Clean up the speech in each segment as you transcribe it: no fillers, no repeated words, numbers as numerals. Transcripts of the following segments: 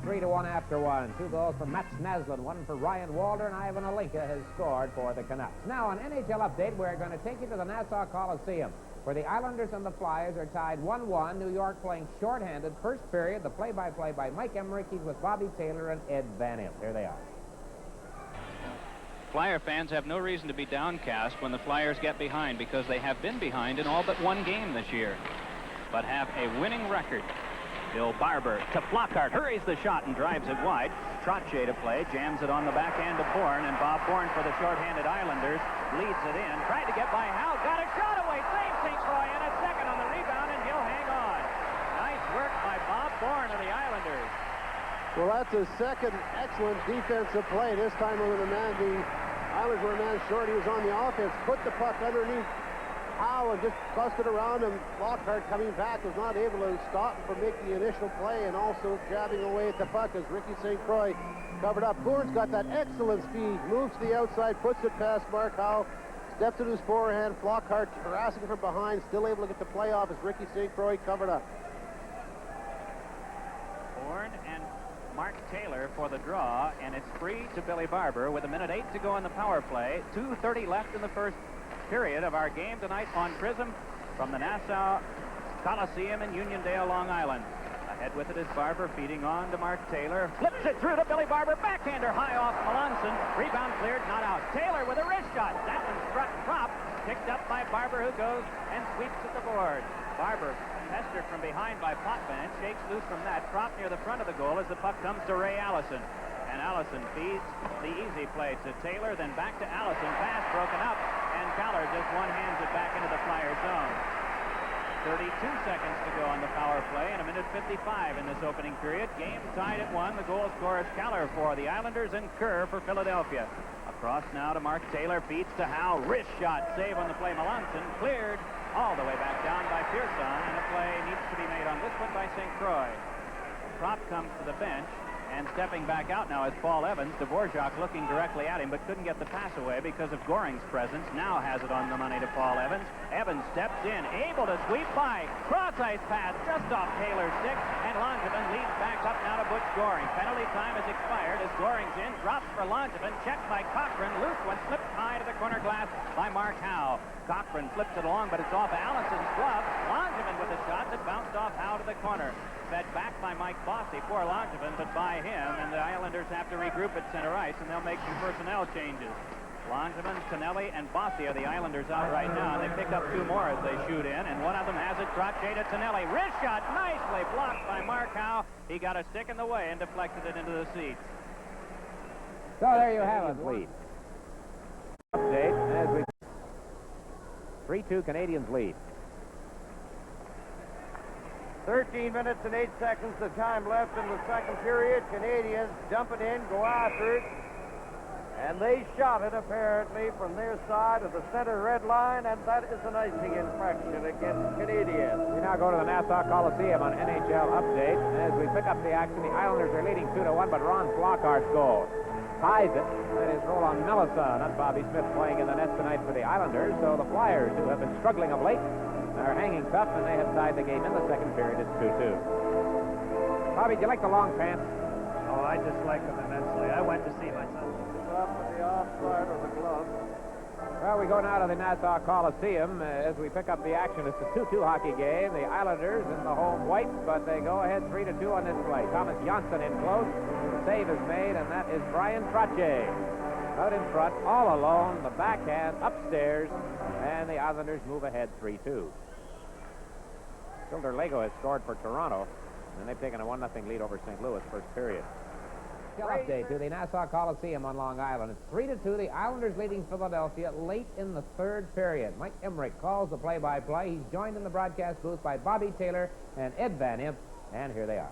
3-1 after one. 2 goals for Mats Naslund, 1 for Ryan Walder, and Ivan Alinka has scored for the Canucks. Now, an NHL update. We're going to take you to the Nassau Coliseum, where the Islanders and the Flyers are tied 1-1. New York playing shorthanded. First period, the play-by-play by Mike Emmerich. He's with Bobby Taylor and Ed Van Imp. Here they are. Flyer fans have no reason to be downcast when the Flyers get behind, because they have been behind in all but one game this year, but have a winning record. Bill Barber to Flockhart, hurries the shot and drives it wide. Trottier to play, jams it on the backhand of Bourne, and Bob Bourne for the shorthanded Islanders leads it in. Tried to get by Howe, got a shot away, saves St. Croix, and a second on the rebound, and he'll hang on. Nice work by Bob Bourne of the Islanders. Well, that's his second excellent defensive play. This time when the Islanders were a man short, he was on the offense, put the puck underneath Howe and just busted around him. Flockhart coming back was not able to stop him from making the initial play, and also jabbing away at the puck as Ricky St. Croix covered up. Bourne's got that excellent speed, moves to the outside, puts it past Mark Howe, steps to his forehand. Flockhart harassing from behind, still able to get the play off as Ricky St. Croix covered up. Bourne and Mark Taylor for the draw, and it's free to Billy Barber with 1:08 to go in the power play. 2:30 left in the first period of our game tonight on Prism from the Nassau Coliseum in Uniondale, Long Island. Ahead with it is Barber, feeding on to Mark Taylor. Flips it through to Billy Barber. Backhander high off Melanson. Rebound cleared, not out. Taylor with a wrist shot. That one struck Prop. Picked up by Barber, who goes and sweeps at the board. Barber pestered from behind by Potvin. Shakes loose from that. Prop near the front of the goal as the puck comes to Ray Allison. And Allison feeds the easy play to Taylor, then back to Allison. Pass broken up, and Keller just one-hands it back into the Flyer zone. 32 seconds to go on the power play, and 1:55 in this opening period. Game tied at 1. The goal scorer is Keller for the Islanders and Kerr for Philadelphia. Across now to Mark Taylor, feeds to Howe. Wrist shot, save on the play. Melanson cleared all the way back down by Pearson, and a play needs to be made on this one by St. Croix. Prop comes to the bench. And stepping back out now is Paul Evans. Dvorak looking directly at him, but couldn't get the pass away because of Goring's presence. Now has it on the money to Paul Evans. Evans steps in, able to sweep by. Cross-ice pass just off Taylor's stick, and Langevin leads back up now to Butch Goring. Penalty time has expired as Goring's in, drops for Langevin, checked by Cochran. Loose one, slipped high to the corner glass by Mark Howe. Cochran flips it along, but it's off Allison's glove. Langevin with a shot that bounced off Howe to the corner. Fed back by Mike Bossy for Langevin, but by him, and the Islanders have to regroup at center ice, and they'll make some personnel changes. Langevin, Tonelli, and Bossy are the Islanders out right now, and they pick up 2 more as they shoot in, and one of them has it. Trottier to Tonelli. Wrist shot, nicely blocked by Mark Howe. He got a stick in the way and deflected it into the seats. So there you have it, lead. Update as we 3-2 Canadians lead. 13 minutes and 8 seconds of time left in the second period. Canadians dump it in, go after it, and they shot it apparently from their side of the center red line, and that is an icing infraction against Canadians. We now go to the Nassau Coliseum on NHL Update. As we pick up the action, the Islanders are leading 2-1, but Ron Flockhart's goal ties it. That is Roland Melanson, not Bobby Smith, playing in the net tonight for the Islanders. So the Flyers, who have been struggling of late, are hanging tough, and they have tied the game in the second period. It's 2-2. Bobby, do you like the long pants? Oh, I just like them immensely. I went to see myself. Up with the offside of the glove. Well, we go now to the Nassau Coliseum as we pick up the action. It's a 2-2 hockey game. The Islanders in the home white, but they go ahead 3-2 on this play. Thomas Johnsson in close. The save is made, and that is Brian Trottier. Out in front, all alone, the backhand upstairs, and the Islanders move ahead 3-2. Hilder Lego has scored for Toronto, and they've taken a 1-0 lead over St. Louis first period. Update to the Nassau Coliseum on Long Island. It's 3-2. The Islanders leading Philadelphia late in the third period. Mike Emmerich calls the play-by-play. He's joined in the broadcast booth by Bobby Taylor and Ed Van Imp, and here they are.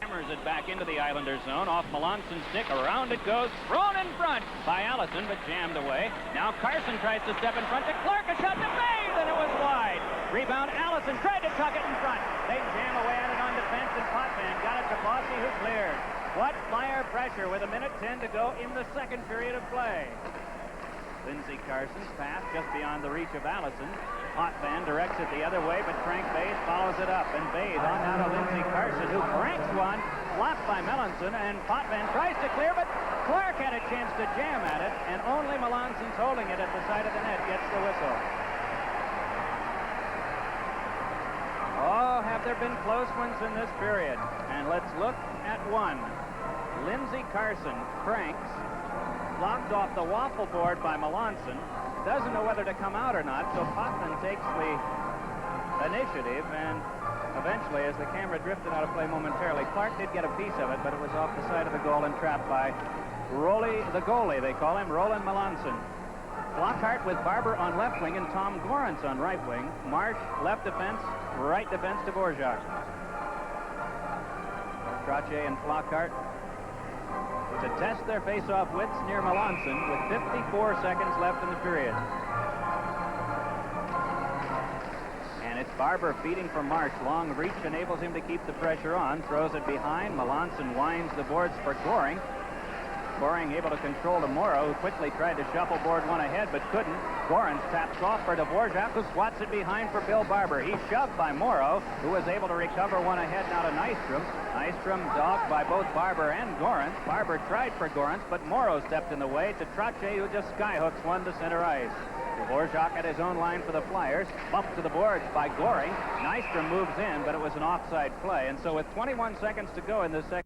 Hammers it back into the Islanders zone, off Melanson's stick, around it goes, thrown in front by Allison, but jammed away. Now Carson tries to step in front to Clark, a shot to Mays, and it was wide. Rebound, Allison tried to tuck it in front. They jam away at it on defense, and Potvin got it to Bossy, who cleared. What Flyer pressure with 1:10 to go in the second period of play. Lindsey Carson's pass just beyond the reach of Allison. Potvin directs it the other way, but Frank Bays follows it up. And Bays on now to Lindsey Carson, who cranks one. blocked by Melanson, and Potvin tries to clear, but Clark had a chance to jam at it, and only Melanson's holding it at the side of the net gets the whistle. Oh, have there been close ones in this period? And let's look at one. Lindsey Carson cranks, blocked off the waffle board by Melanson. Doesn't know whether to come out or not, so Potvin takes the initiative, and eventually, as the camera drifted out of play momentarily, Clark did get a piece of it, but it was off the side of the goal and trapped by the goalie, they call him, Roland Melanson. Flockhart with Barber on left wing and Tom Gorance on right wing. Marsh, left defense, right defense to Dvorak. Trottier and Flockhart to test their face-off wits near Melanson with 54 seconds left in the period. And it's Barber feeding from Marsh. Long reach enables him to keep the pressure on. Throws it behind. Melanson winds the boards for Goring. Goring able to control to Morrow, who quickly tried to shuffleboard one ahead, but couldn't. Gorance taps off for Dvorak, who swats it behind for Bill Barber. He's shoved by Morrow, who was able to recover one ahead now to Nystrom. Nystrom dogged by both Barber and Gorance. Barber tried for Gorance, but Morrow stepped in the way to Trottier, who just skyhooks one to center ice. Dvorak at his own line for the Flyers. Bumped to the boards by Goring. Nystrom moves in, but it was an offside play. And so with 21 seconds to go in the second